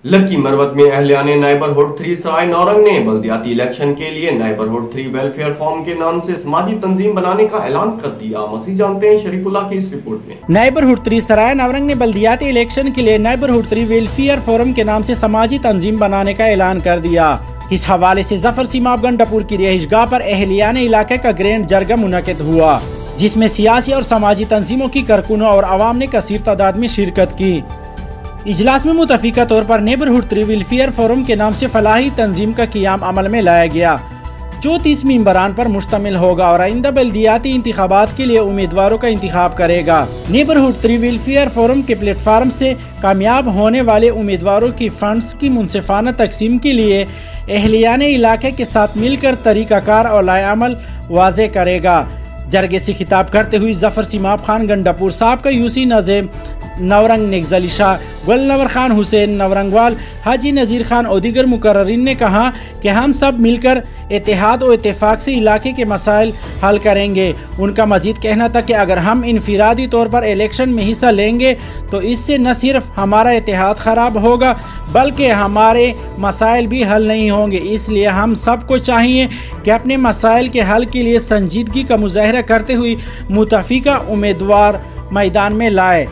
لکی مروت میں اہلیان نیبرہڈ 3 سرائے نورنگ نے بلدیاتی الیکشن کے لیے نیبرہڈ 3 ویلفیئر فورم کے نام سے سماجی تنظیم بنانے کا اعلان کر دیا۔ مزید جانتے ہیں شریف اللہ کی اس رپورٹ میں۔ نیبرہڈ 3 سرائے نورنگ نے بلدیاتی الیکشن کے لیے نیبرہڈ 3 ویلفیئر فورم کے نام سے سماجی تنظیم بنانے کا اعلان کر دیا۔ اس حوالے سے ظفر سیماب گنڈاپور کی رہائش گاہ پر اہلیان علاقے کا گرینڈ جرگہ منعقد ہوا، جس میں سیاسی اور سماجی تنظیموں کی کارکنوں اور عوام نے کثیر تعداد میں شرکت کی۔ اجلاس میں متفقہ طور پر نیبرہڈ 3 ویلفیئر فورم کے نام سے فلاحی تنظیم کا قیام عمل میں لایا گیا، جو 30 ممبران پر مشتمل ہوگا اور آئندہ بلدیاتی انتخابات کے لیے امیدواروں کا انتخاب کرے گا۔ نیبرہڈ 3 ویلفیئر فورم کے پلیٹ فارم سے کامیاب ہونے والے امیدواروں کی فنڈز کی منصفانہ تقسیم کے لیے اہلیان علاقے کے ساتھ مل کر طریقہ کار اور لائحہ عمل واضح کرے گا۔ جرگے سے خطاب کرتے ہوئے ظفر سیماب خان گنڈاپور صاحب کا یوسی ناظم نورنگ نگزلی شاہ، گل نور خان حسین نورنگوال، حاجی نذیر خان اور دیگر مقررین نے کہا کہ ہم سب مل کر اتحاد و اتفاق سے علاقے کے مسائل حل کریں گے۔ ان کا مزید کہنا تھا کہ اگر ہم انفرادی طور پر الیکشن میں حصہ لیں گے تو اس سے نہ صرف ہمارا اتحاد خراب ہوگا بلکہ ہمارے مسائل بھی حل نہیں ہوں گے۔ اس لیے ہم سب کو چاہیے کہ اپنے مسائل کے حل کے لیے سنجیدگی کا مظاہرہ کرتے ہوئے متفقہ امیدوار میدان میں لائے۔